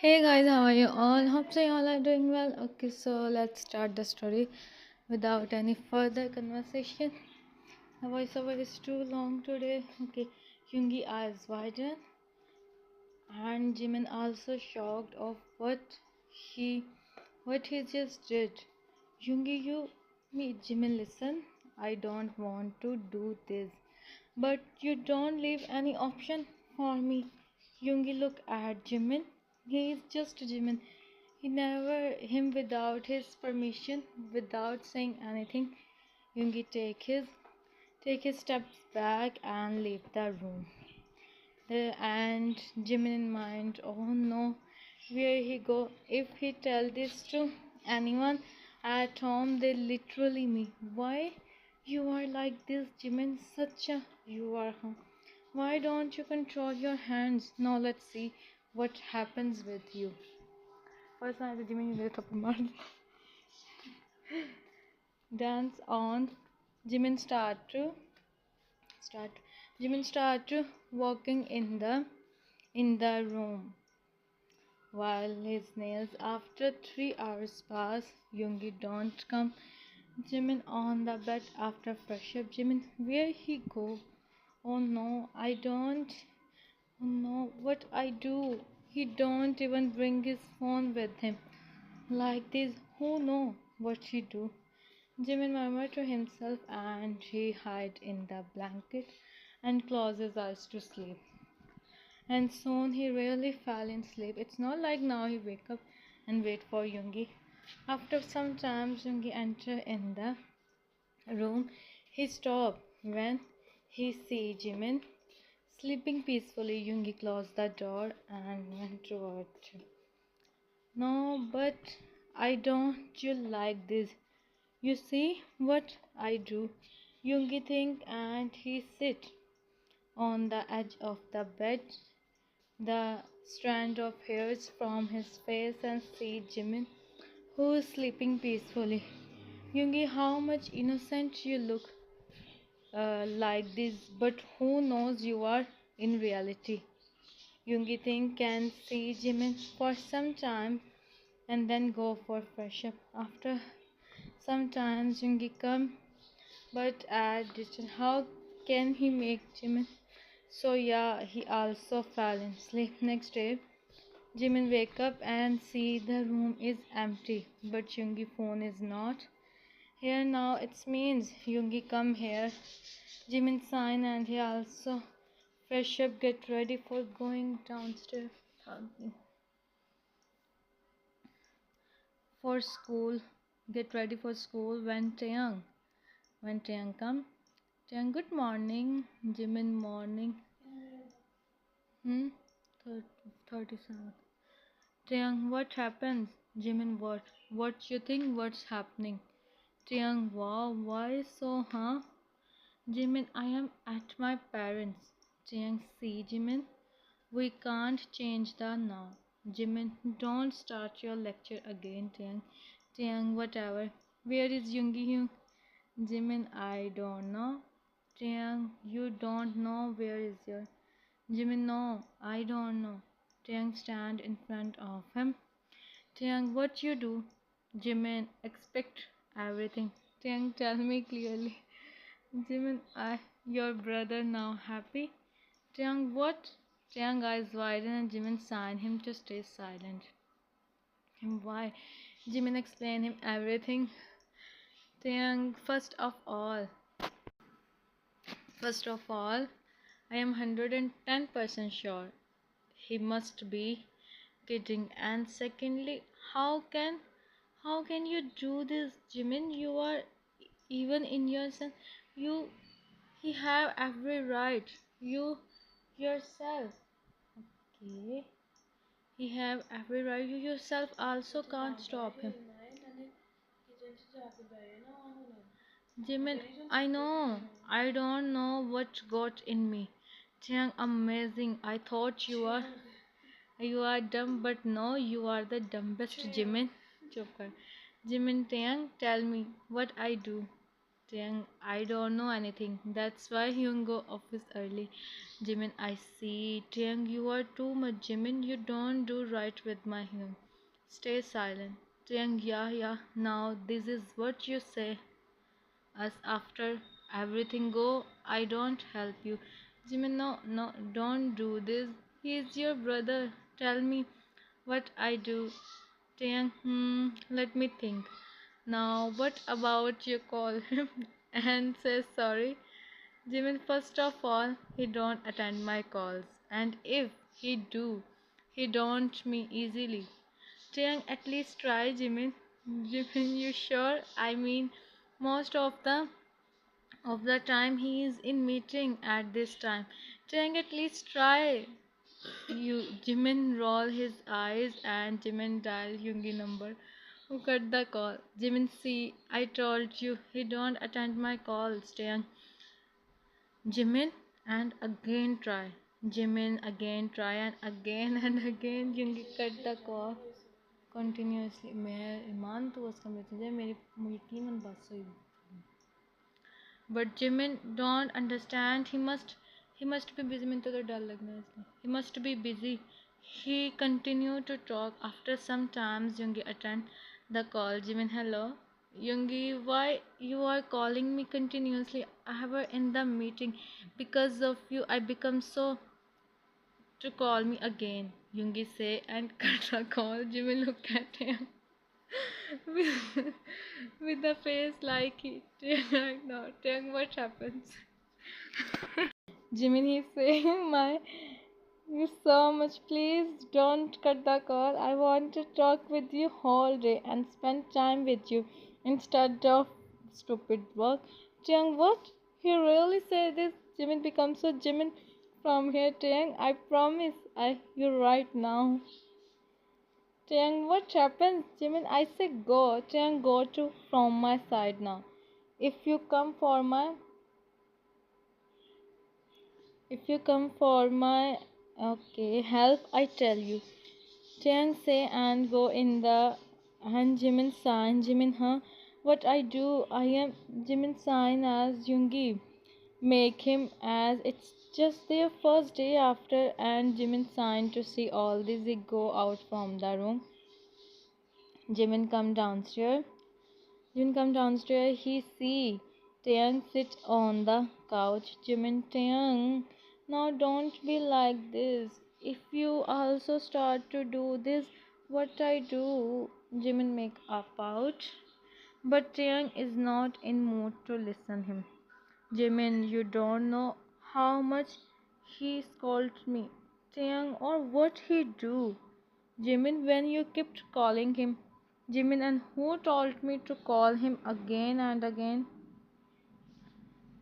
Hey guys, how are you all? Hope so you all are doing well. Okay, so let's start the story without any further conversation. The voiceover is too long today. Okay, Yoongi eyes widen and Jimin also shocked of he what he just did. Yoongi, you me Jimin, listen. I don't want to do this, but you don't leave any option for me. Yoongi look at Jimin. He is just Jimin. He never him without his permission, without saying anything. Yoongi take his steps back and leave the room. And Jimin in mind, oh no, where he go? If he tell this to anyone at home, they literally me. Why you are like this, Jimin? Such a you are, huh? Why don't you control your hands? Now let's see what happens with you. First, I have Jimin will thapad maar. Dance on. Jimin start. Jimin start walking in the room while his nails. After 3 hours pass, Yoongi don't come. Jimin on the bed after fresh up. Jimin, where he go? Oh no, I don't. Oh no, what I do? He don't even bring his phone with him. Like this, who know what he do? Jimin murmured to himself and he hid in the blanket and closed his eyes to sleep. And soon he really fell in sleep. It's not like now he wake up and wait for Yoongi. After some time, Yoongi enter in the room. He stopped when he see Jimin sleeping peacefully. Yoongi closed the door and went toward him. No, but I don't you like this. You see what I do. Yoongi think and he sit on the edge of the bed, the strand of hairs from his face and see Jimin, who is sleeping peacefully. Yoongi, how much innocent you look like this, but who knows you are in reality. Yoongi think can see Jimin for some time and then go for fresh up. After sometimes Yoongi come but at distance. How can he make Jimin? So yeah, he also fell in sleep. Next day, Jimin wake up and see the room is empty, but Yoongi phone is not here now. It means Yoongi come here. Jimin sign and he also fresh up, get ready for going downstairs for school. Get ready for school when Taehyung come. Taehyung, good morning. Jimin morning. 37. Taehyung, what happens? Jimin, what? What you think? What's happening? Taehyung, wow, why so, huh? Jimin, I am at my parents. Taehyung, see, Jimin, we can't change the now. Jimin, don't start your lecture again, Taehyung. Taehyung, whatever. Where is Yoongi? Jimin, I don't know. Taehyung, you don't know where is your Jimin, no, I don't know. Taehyung stand in front of him. Taehyung, what you do? Jimin, expect everything. Taehyung, tell me clearly. Jimin, your brother now happy? Taehyung, what? Taehyung eyes widen and Jimin sign him to stay silent. Him, why? Jimin explain him everything. Taehyung, first of all, I am 110% sure he must be kidding. And secondly, how can you do this, Jimin? You are even in your son. You he have every right. You yourself. Okay. He have every right. You yourself also can't stop him. Jimin, I know. I don't know what got in me. Chang, amazing. I thought you are dumb, but no, you are the dumbest, Jimin. Chup kar. Jimin Taeyang, tell me what I do. Taehyung, I don't know anything. That's why Hyun go office early. Jimin, I see. Taehyung, you are too much. Jimin, you don't do right with my Hyun. Stay silent. Taehyung, yeah, yeah. Now this is what you say. As after everything go, I don't help you. Jimin, no, no, don't do this. He is your brother. Tell me what I do. Taehyung, let me think. Now, what about you call him and say sorry? Jimin, first of all, he don't attend my calls, and if he do, he don't me easily. Taeyang, at least try, Jimin. Jimin, you sure? I mean, most of the time he is in meeting at this time. Taeyang, at least try. You Jimin roll his eyes and Jimin dial Yoongi number. Who cut the call? Jimin, see, I told you he don't attend my calls. Taeyang, Jimin, and again try. Jimin again try and again and again Yoongi cut the call continuously. मैं ईमान तो उसका मेरे मेरी यकीनन बात सही. But Jimin don't understand. He must be busy. मुझे तो डर लगना है इसलिए. He must be busy. He continued to talk. After some time, Yoongi attend the call. Jimin, hello. Yoongi, why you are calling me continuously? I were in the meeting. Because of you, I become so to call me again. Yoongi say and cut the call. Jimin look at him with, with a face like it. Right now, tell what happens. Jimin, he's saying, my, you so much. Please don't cut the call. I want to talk with you whole day and spend time with you instead of stupid work. Taeyang, what? He really said this? Jimin becomes so Jimin from here, Taeyang. I promise. You're right now. Taeyang, what happens? Jimin, I say go. Taeyang, go to from my side now. If you come for my If you come for my okay help, I tell you. Chang say and go in the and Jimin sign. Jimin, huh? What I do? I am Jimin sign as Yoongi. Make him as it's just their first day after and Jimin sign to see all this. They go out from the room. Jimin come downstairs. Jimin come downstairs. He see Taeyang sit on the couch. Jimin, Taeyang, now don't be like this. If you also start to do this, what I do? Jimin make a pout. But Taeyang is not in mood to listen him. Jimin, you don't know how much he scolds me. Taeyang, or what he do? Jimin, when you kept calling him. Jimin, and who told me to call him again and again?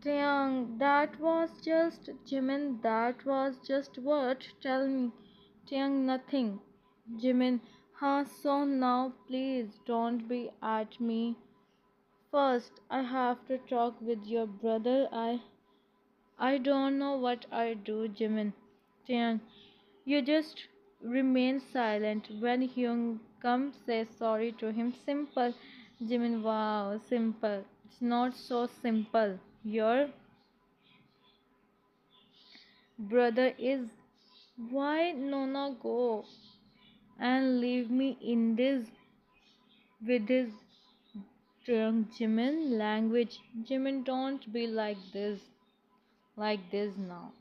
Taeyang, that was just Jimin, that was just what? Tell me. Taeyang, nothing. Jimin, huh? So now please don't be at me. First, I have to talk with your brother. I don't know what I do, Jimin. Taeyang, you just remain silent. When Hyung comes, say sorry to him. Simple. Jimin, wow, simple. It's not so simple. Your brother is. Why Nona go and leave me in this with his drunk Jimin language? Jimin, don't be like this now.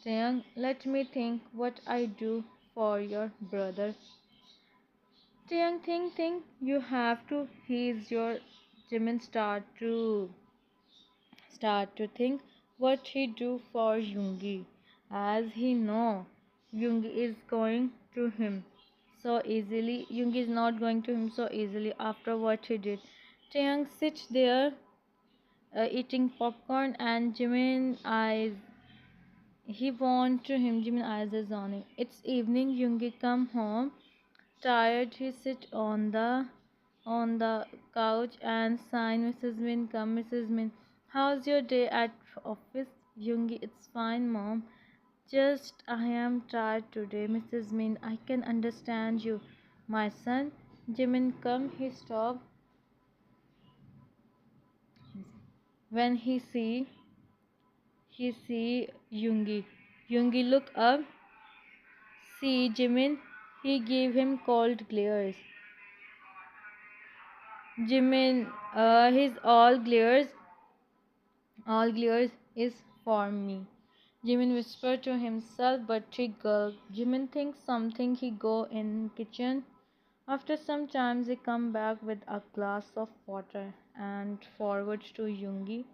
Taeyang, let me think what I do for your brother. Taeyang, think. You have to. He's your Jimin start to think what he do for Yoongi, as he know Yoongi is going to him so easily. Yoongi is not going to him so easily after what he did. Taeyang sits there eating popcorn and Jimin eyes. He want to him. Jimin eyes is on him. It's evening. Yoongi come home tired. He sit on the couch and sign. Mrs. Min, come, Mrs. Min. How's your day at office? Yoongi, it's fine, mom. Just I am tired today, Mrs. Min. I can understand you, my son. Jimin, come. He stopped. when he see Yoongi. Yoongi look up, see Jimin. He gave him cold glares. Jimin, his all glares is for me. Jimin whispered to himself, but he gulped. Jimin thinks something. He go in kitchen. After some time, he come back with a glass of water and forwards to Yoongi.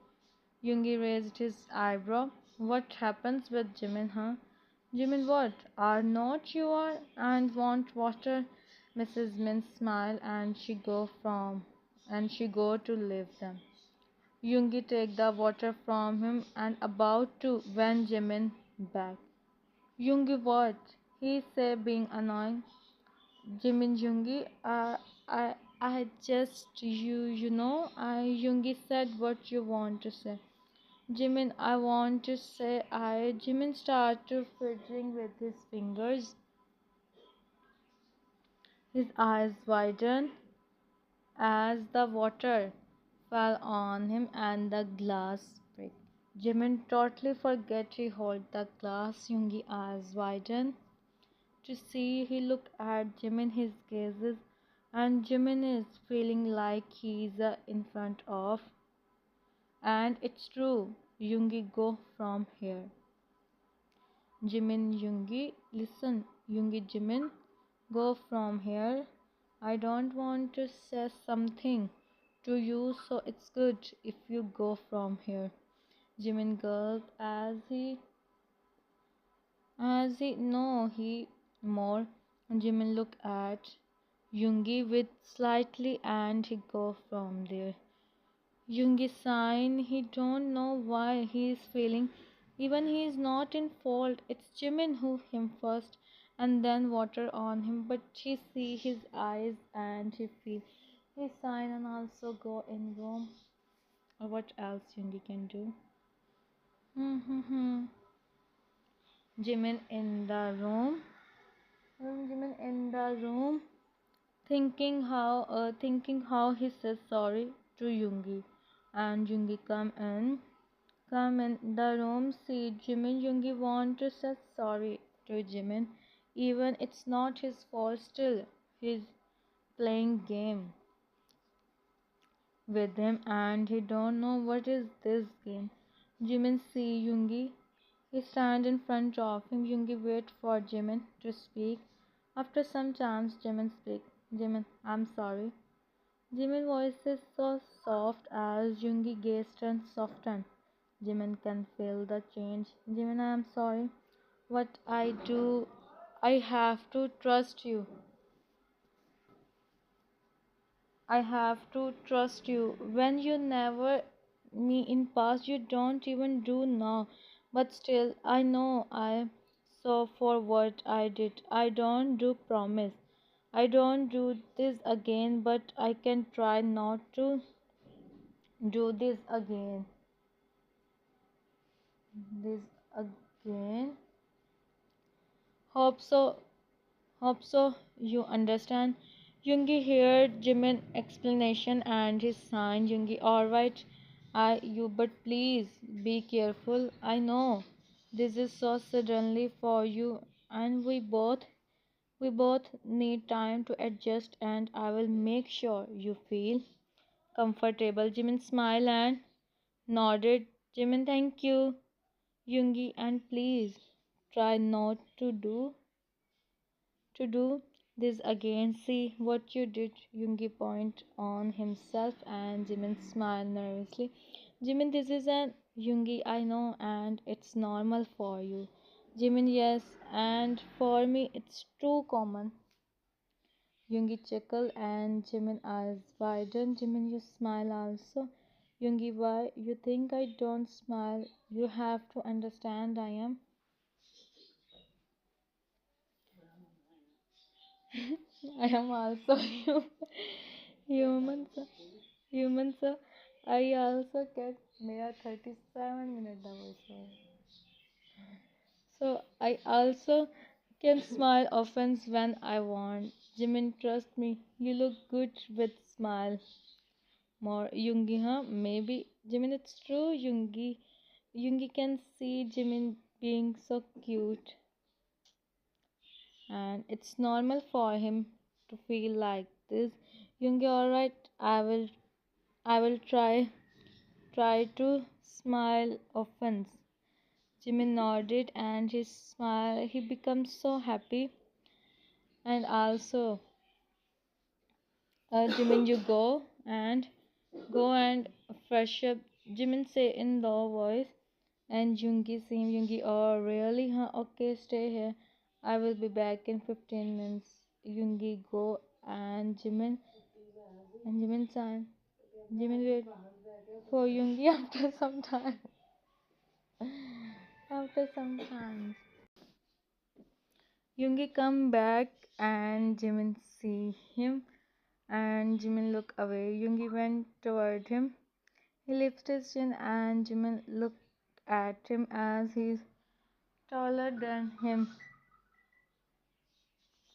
Yoongi raised his eyebrow. What happens with Jimin, huh? Jimin, what? Are not you are and want water? Mrs. Min smiled and she go to leave them. Yoongi take the water from him and about to when Jimin back. Yoongi, what? He say being annoying. Jimin, Yoongi, I just Yoongi said what you want to say. Jimin, I want to say Jimin started fiddling with his fingers. His eyes widened as the water fell on him and the glass break. Jimin totally forget he hold the glass. Yoongi eyes widened to see he look at Jimin. His gazes and Jimin is feeling like he's in front of. And it's true. Yoongi go from here. Jimin, Yoongi, listen. Yoongi, Jimin, go from here. I don't want to say something to you, so it's good if you go from here. Jimin gulped as he no he more. Jimin looked at Yoongi with slightly and he go from there. Yoongi sign he don't know why he is feeling even he is not in fault. It's Jimin who him first and then water on him but he see his eyes and he feel he sign and also go in room or what else Yoongi can do. Jimin in the room. Jimin in the room thinking how he says sorry to Yoongi and Yoongi come in the room see Jimin. Yoongi want to say sorry to Jimin even it's not his fault still he's playing game with him and he don't know what is this game. Jimin see Yoongi. He stand in front of him. Yoongi wait for Jimin to speak. After some time Jimin speak. Jimin, I'm sorry. Jimin voice is so soft as Yoongi gaze turns soften. Jimin can feel the change. Jimin, I am sorry. What I do, I have to trust you. I have to trust you. When you never me in past, you don't even do now. But still, I know I so for what I did. I don't do promise. I don't do this again, but I can try not to do this again. This again. Hope so. Hope so. You understand. Yoongi heard Jimin explanation and his sign. Yoongi, alright, but please be careful. I know this is so suddenly for you, and we both need time to adjust, and I will make sure you feel comfortable. Jimin smiled and nodded. Jimin, thank you, Yoongi, and please try not to do this again. See what you did. Yoongi point on himself and Jimin smiled nervously. Jimin, this is an Yoongi, I know, and it's normal for you. Jimin, yes, and for me it's too common. Yoongi chuckle and Jimin eyes widen. Jimin, you smile also. Yoongi, why you think I don't smile? You have to understand I am. I am also human. Human sir, I also get मेरा 37 minute का voice over. So I also can smile often when I want. Jimin, trust me, you look good with smile. more Yoongi, huh? Maybe Jimin. It's true. Yoongi can see Jimin being so cute, and it's normal for him to feel like this. Yoongi, alright. I will try to smile offense. Jimin nodded, and his smile. He becomes so happy. And also, Jimin, you go and fresh up. Jimin say in low voice, and Yoongi, oh really? Huh? Okay, stay here. I will be back in 15 minutes. Yoongi go and Jimin sign. Jimin wait for Yoongi after some time. After some time. Yoongi come back and Jimin see him and Jimin look away. Yoongi went toward him. He lifted his chin and Jimin looked at him as he's taller than him.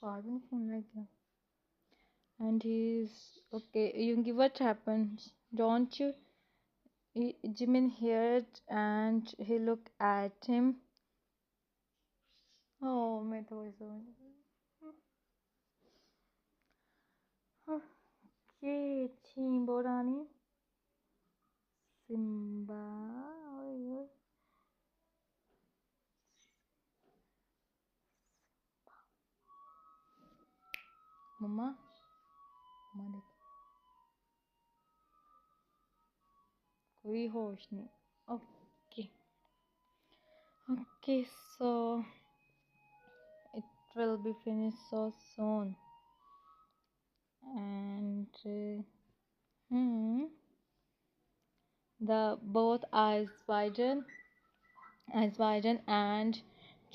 Pardon phone like that. And he's okay. Yoongi, what happened? Don't you? Jimin heard and he looked at him. Oh, my throat is so. Okay, Chimborani. Simba. Oi, oi. Mama. Mama देख कोई होश नहीं. Okay. Okay, so it will be finished so soon. And the both eyes widen, and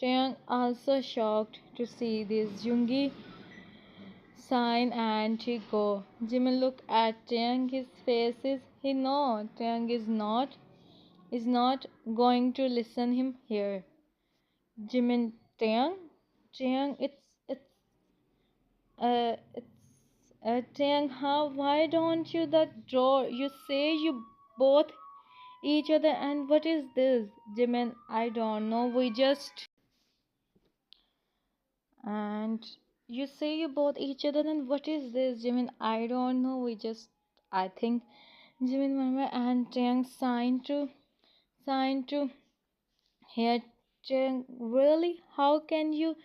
Taehyung also shocked to see this Yoongi sign and he go. Jimin look at Taehyung. His face is he know Taehyung is not going to listen him here. Jimin Taehyung, it's Taehyung, how why don't you the door? You say you both each other, and what is this? Jimin, I don't know. We just and you say you both each other, then what is this? Jimin, I don't know. I think Jimin murmured, and Taehyung signed to hear Taehyung. Really? How can you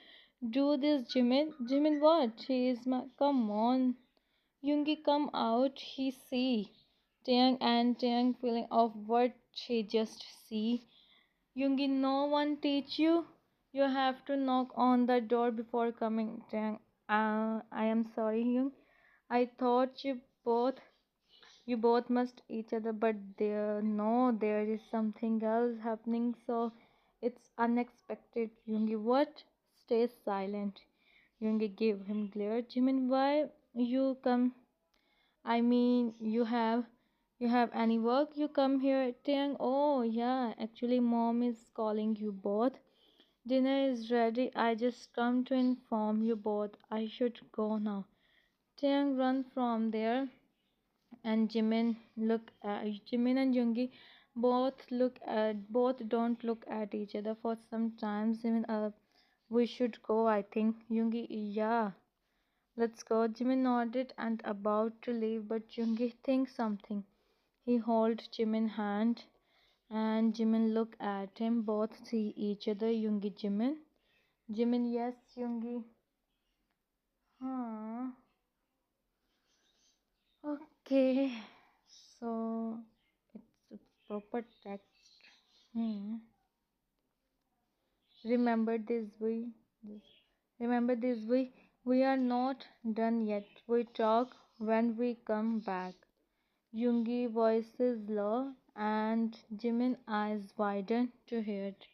do this, Jimin? Jimin, what? He is my. Come on, Yoongi, come out. He see Taehyung feeling of what she just see. Yoongi, no one teach you. You have to knock on the door before coming. Taehyung, I am sorry, Young. I thought you both must each other, but there is something else happening. So it's unexpected. Yoongi, what? Stay silent. Yoongi gave him glare. Jimin, why you come? I mean, you have any work? You come here, Taehyung. Oh yeah, actually, mom is calling you both. Dinner is ready. I just come to inform you both. I should go now. Taehyung run from there, and Jimin and Yoongi both don't look at each other for some time. Jimin, we should go. I think Yoongi, yeah. Let's go. Jimin nodded and about to leave, but Yoongi thinks something. He holds Jimin's hand, and Jimin look at him. Both see each other. Yoongi, Jimin. Jimin, yes, Yoongi. Huh. Okay. So it's proper text. Hmm. Remember this we remember this we are not done yet. We talk when we come back. Yoongi voices low and Jimin eyes widen to hear it.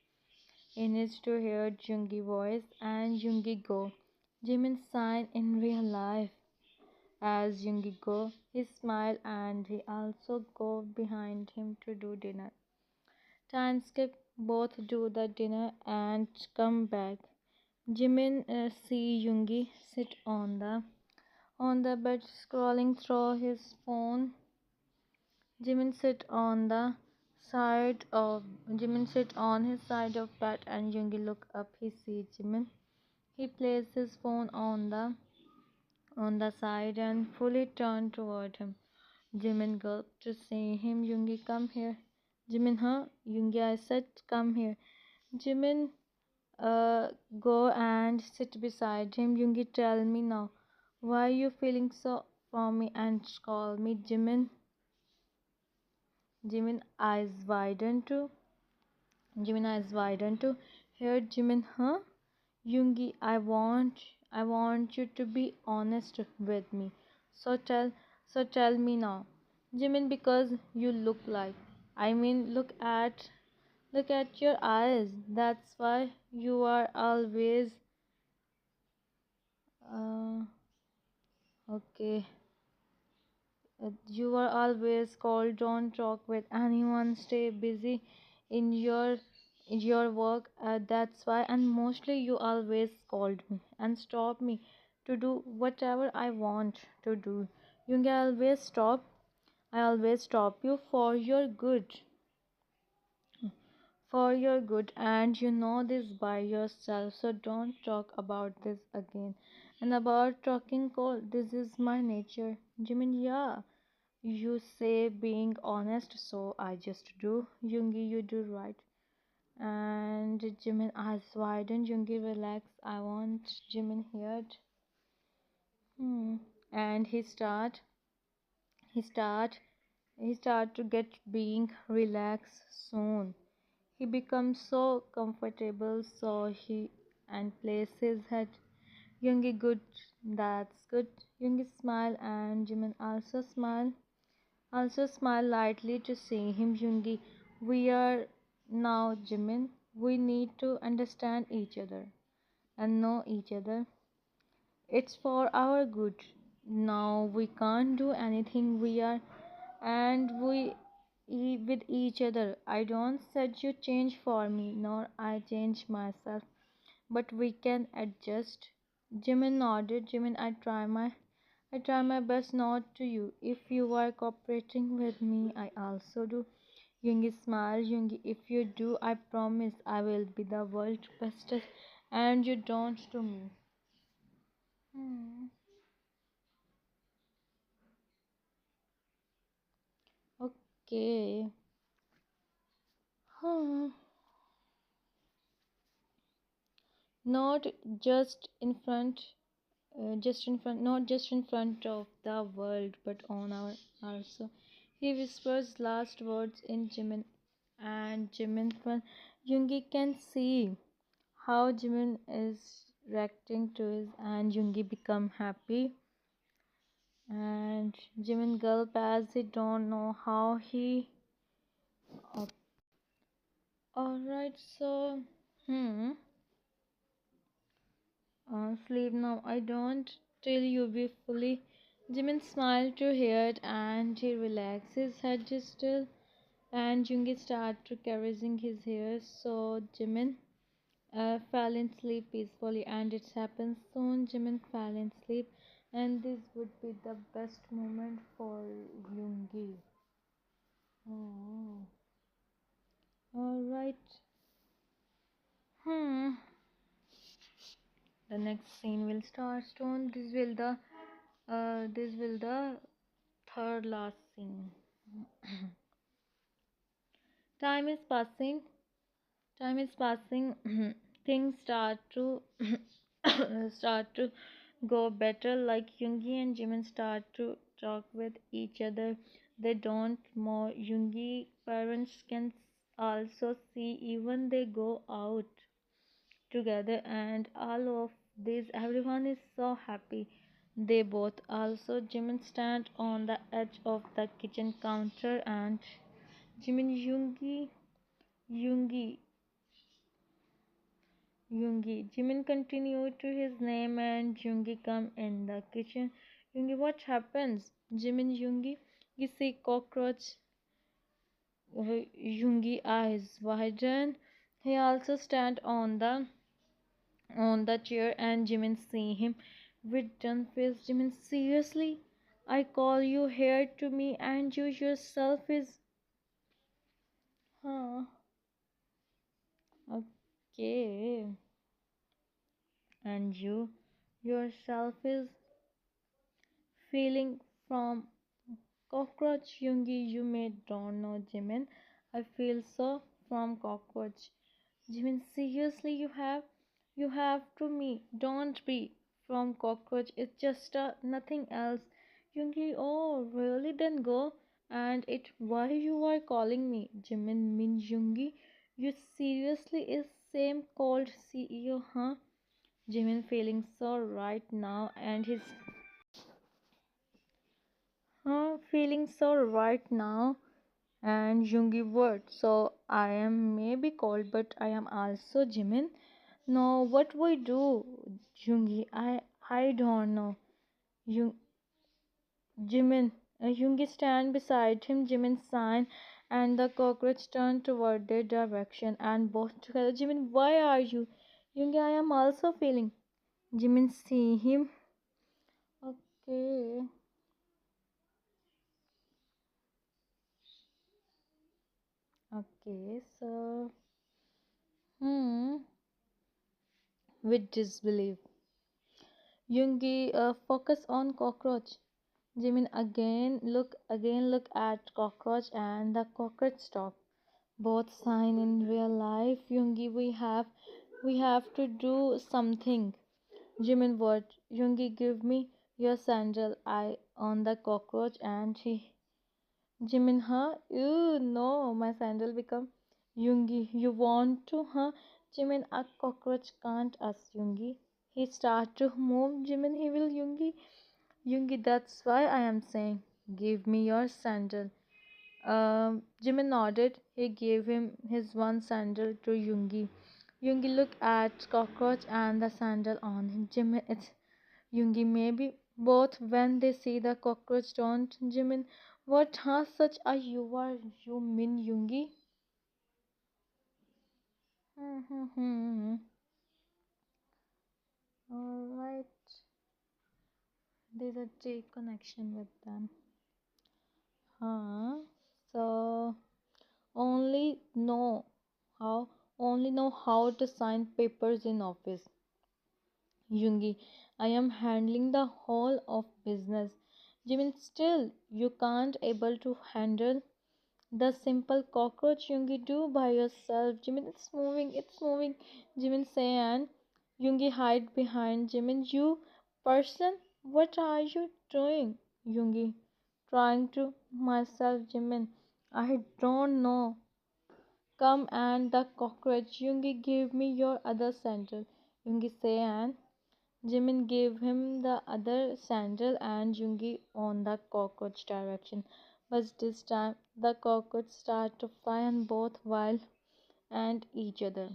In it to hear Yoongi voice and Yoongi go. Jimin sign in real life. As Yoongi go, he smile and he also go behind him to do dinner. Time skip, both do the dinner and come back. Jimin see Yoongi sit on the bed scrolling through his phone. Jimin sit on the side of Jimin sit on his side of bed and Yoongi look up. He sees Jimin. He places his phone on the side and fully turned toward him. Jimin gulped to see him. Yoongi, come here. Jimin, huh? Yoongi, I said, come here. Jimin, go and sit beside him. Yoongi, tell me now, why are you feeling so for me and call me Jimin? Jimin eyes widened to hear Jimin, huh? Yoongi, I want you to be honest with me. So tell me now. Jimin, because you look like, I mean, look at your eyes. That's why you are always, uh, okay. You are always called. Don't talk with anyone. Stay busy in your work. That's why. And mostly you always called me and stop me to do whatever I want to do. You can always stop. I always stop you for your good, and you know this by yourself. So don't talk about this again. And about talking cold, this is my nature. Jimin, yeah. You say being honest, so I just do. Yoongi, you do right. And Jimin eyes widen. Yoongi, relax. I want Jimin here. Hmm. And he start, he start to get being relaxed soon. He becomes so comfortable, so he and places his head. Yoongi, good. That's good. Yoongi smile and Jimin also smile lightly to see him. Yoongi, we are now Jimin. We need to understand each other and know each other. It's for our good. Now we can't do anything. We are and we with each other. I don't said you change for me, nor I change myself, but we can adjust. Jimin nodded. Jimin, I try my best not to you. If you are cooperating with me, I also do. Yoongi smiled. Yoongi, if you do, I promise I will be the world's bestest, and you don't to me. Hmm. Okay. Hmm. Not just in front, not just in front of the world, but on our also. He whispers last words in Jimin, and Jimin, Yoongi can see how Jimin is reacting to his, and Yoongi become happy, and Jimin gulp as he don't know how he. Alright, so sleep now. I don't till you be fully. Jimin smiled to hear it, and he relaxed his head just still, and Jungi started to caressing his hair. So Jimin fell in sleep peacefully, and it happened soon. Jimin fell in sleep, and this would be the best moment for Yoongi. Oh, all right. Hmm. The next scene will start soon. This will the third last scene. Time is passing. Time is passing. Things start to go better. Like Yoongi and Jimin start to talk with each other. They don't more. Yoongi parents can also see even they go out together, and all of this everyone is so happy. They both also Jimin stand on the edge of the kitchen counter, and Jimin Yoongi Jimin continued to his name, and Yoongi come in the kitchen. Yoongi, what happens? Jimin, Yoongi, you see cockroach. Yoongi eyes widen. He also stand on the chair, and Jimin see him with done face. Jimin, seriously? I call you here to me and you yourself is huh. Okay. And you yourself is feeling from cockroach Yoongi you may don't know Jimin. I feel so from cockroach. Jimin seriously you have to me. Don't be from cockroach. It's just nothing else. Yoongi oh really then go and it why you are calling me Jimin Min Yoongi? You seriously is same called CEO huh? Jimin feeling so right now and his feeling so right now and Jungi word. So I am maybe cold, but I am also Jimin. No, what we do, Jungi? I don't know. Jung, Jimin. Jungi stand beside him. Jimin sign, and the cockroach turned toward their direction, and both together. Jimin, why are you? Jungi, I am also feeling. Jimin see him. Okay. Okay. So with disbelief. Yoongi focus on cockroach. Jimin again look at cockroach and the cockroach stop. Both sign in real life. Yoongi we have to do something. Jimin what? Yoongi give me your sandal. I on the cockroach and he Jimin huh? Ew no my sandal become Yoongi. You want to huh? Jimin a cockroach can't us Yoongi. He start to move Jimin he will Yoongi. Yoongi that's why I am saying give me your sandal. Jimin nodded. He gave him his one sandal to Yoongi. Yoongi looked at cockroach and the sandal on him. Jimin it's Yoongi maybe both when they see the cockroach don't Jimin what has such a you are you mean Yoongi? Alright. There's a J connection with them. Huh? So only know how only know how to sign papers in office. Yoongi, I am handling the whole of business. Jimin, still you can't able to handle the simple cockroach Yoongi do by yourself. Jimin, it's moving. Jimin say and Yoongi hide behind Jimin. You person, what are you doing? Yoongi, trying to myself. Jimin, I don't know. Come and the cockroach. Yoongi, give me your other sandal. Yoongi say and Jimin gave him the other sandal and Yoongi on the cockroach direction. But this time the cockroach started to fly on both while and each other.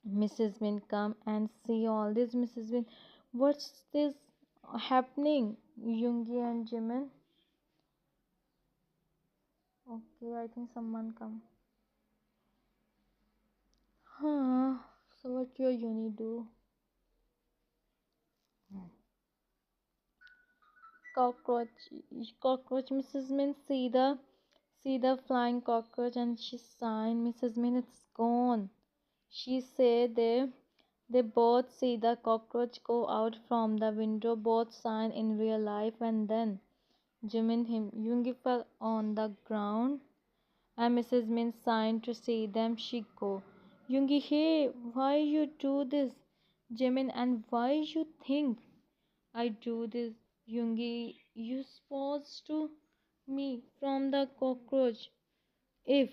Mrs. Min come and see all this. Mrs. Min, what's this happening? Yoongi and Jimin. Okay, I think someone come. Huh. So what your uni do? Cockroach, cockroach. Mrs. Min see the flying cockroach and she sighed. Mrs. Min, it's gone. She said they both see the cockroach go out from the window. Both sign in real life and then Jimin him Yoongi fell on the ground and Mrs. Min signed to see them. She go. Yoongi, hey, why you do this? Jimin, and why you think I do this? Yoongi, you supposed to me from the cockroach. If,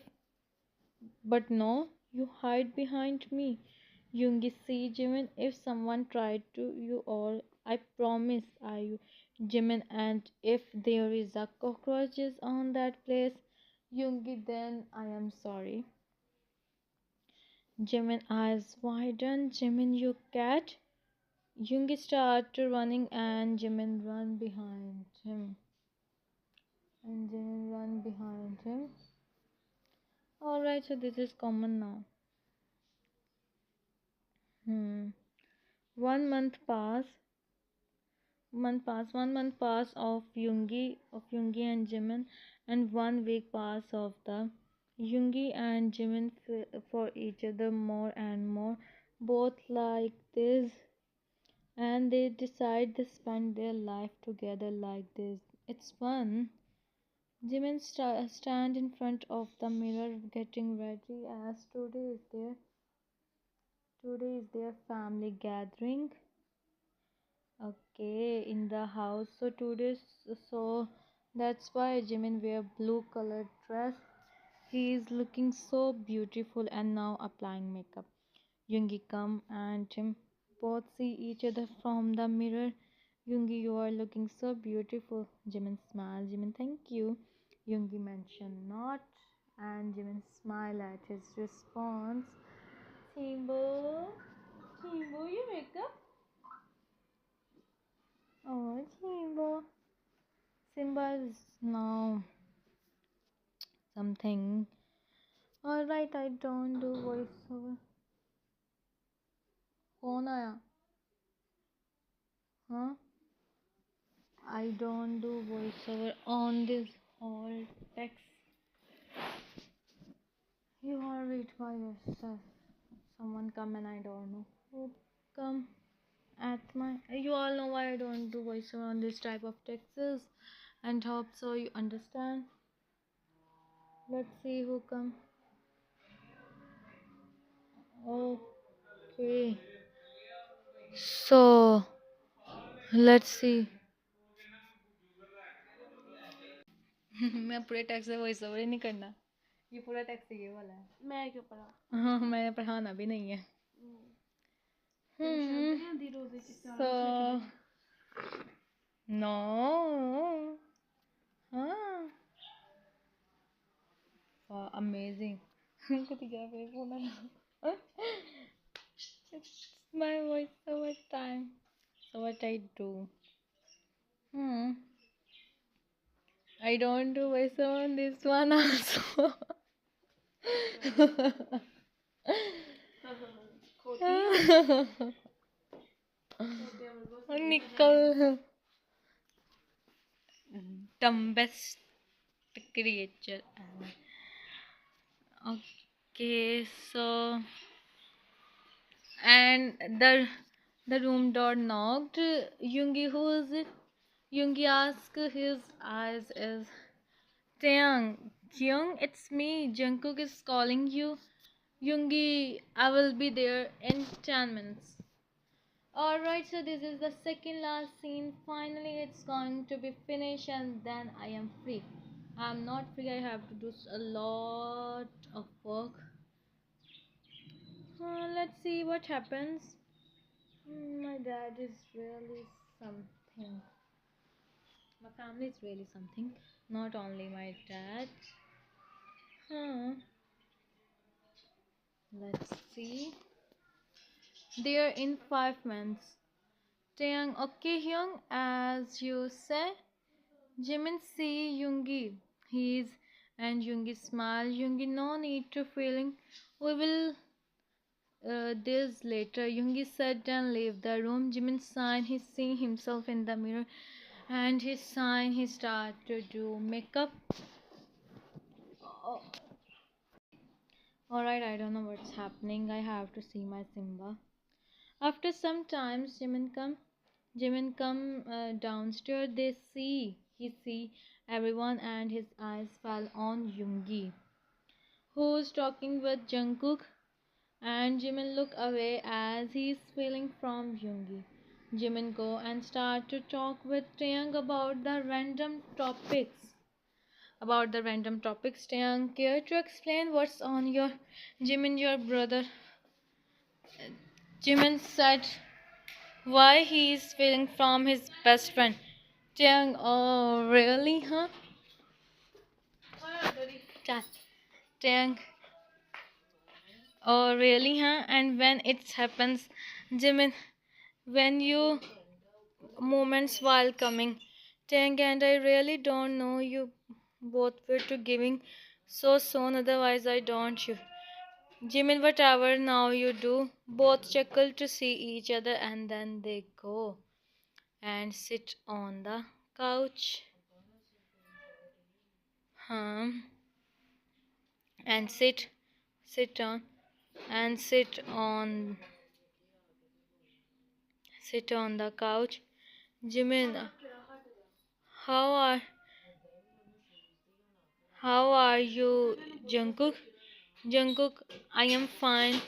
but no, you hide behind me. Yoongi, see Jimin, if someone tried to you all, I promise I Jimin, and if there is a cockroaches on that place, Yoongi, then I am sorry. Jimin eyes widen. Jimin, you cat. Yoongi start running and Jimin run behind him. And Jimin run behind him. Alright, so this is common now. Hmm. 1 month pass. 1 month pass of Yoongi and Jimin, and 1 week pass of the Yoongi and Jimin for each other more and more. Both like this, and they decide to spend their life together like this. It's fun. Jimin stand in front of the mirror getting ready as today is their family gathering. Okay, in the house. So that's why Jimin wear blue colored dress. He is looking so beautiful and now applying makeup. Yoongi come and him both see each other from the mirror. Yoongi, you are looking so beautiful. Jimin smile. Jimin, thank you. Yoongi mentioned not, and Jimin smile at his response. Timbo, Timbo, you makeup. Oh, Timbo. Simba is now something. Alright, I don't do voiceover. कौन आया? Huh? I don't do voiceover on this whole text. You are read by yourself. Someone come and I don't know who come at my. You all know why I don't do voiceover on this type of texts, and hope so you understand. Let's see who come. Okay. So let's see. मैं पूरे text से voice over ही नहीं करना. ये पूरा text ये वाला है. मैं क्यों पढ़ा? हाँ, मैंने पढ़ाना भी नहीं है. So no. हाँ. Wow, amazing. Ketiga phone. It's my voiceover time. So what I do? I don't do voiceover on this one also. Nickel. Dumbest creature. Okay, so and the room door knocked. Yoongi, who is it? Yoongi asked. His eyes is Taehyung. Kyung, it's me. Jungkook is calling you. Yoongi, I will be there in 10 minutes. Alright, so this is the second last scene. Finally, it's going to be finished, and then I am free. I'm not free, I have to do a lot of work. Let's see what happens. My dad is really something. My family is really something. Not only my dad. Let's see. They're in 5 months. Taehyung, okay, Hyung, as you say. Jimin see Yoongi. He's and Yoongi smile. Yoongi, no need to feeling. We will this later. Yoongi said and leave the room. Jimin sign. He see himself in the mirror, and he sign. He start to do makeup. Oh. Alright, I don't know what's happening. I have to see my Simba. After some time, Jimin come downstairs. He see everyone, and his eyes fell on Yoongi, who's talking with Jungkook. And Jimin look away as he's feeling from Yoongi. Jimin go and start to talk with Taehyung about the random topics. Taehyung, care to explain what's on your Jimin, your brother? Jimin said why he is feeling from his best friend. Taehyung, oh really, huh? Taehyung, oh really, huh? And when it happens, Jimin, when you moments while coming, Taehyung, and I really don't know you both were to giving so soon, otherwise I don't you. Jimin, whatever now you do. Both chuckle to see each other, and then they go. And and sit on the couch. Um, and sit on, and sit on the couch. Jimin, how are how are you, Jungkook? Jungkook, I am fine.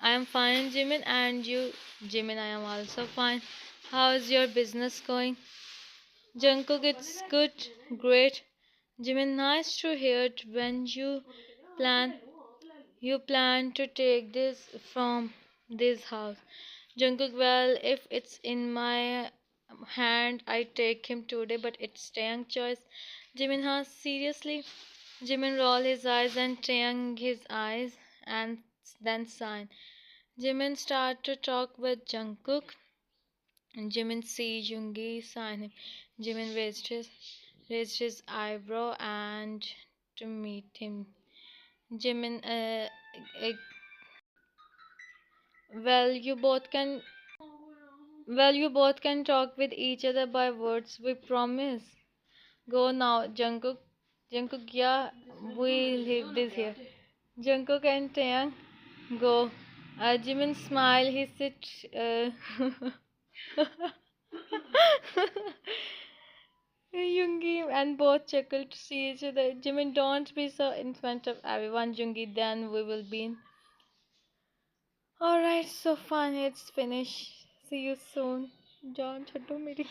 I am fine, Jimin, and you? Jimin, I am also fine. How is your business going? Jungkook, it's good, great. Jimin, nice to hear it. When plan plan to take this from this house? Jungkook, well, if it's in my hand, I take him today, but it's Taehyung's choice. Jimin, huh? Seriously? Jimin roll his eyes and Taehyung his eyes and then sign. Jimin start to talk with Jungkook. And Jimin see Yoongi sign him. Jimin raised his eyebrow and to meet him. Jimin, uh, well, you both can talk with each other by words. We promise. Go now, Jungkook. Jungkook, yeah, we leave this here. Jungkook and Taeyang, go. Jimin smile. He sit. Yoongi and both chuckle to see each other. Jimin, don't be so in front of everyone, Yoongi. Then we will be in. Alright, so fun. It's finished. See you soon. John, chaddo meri.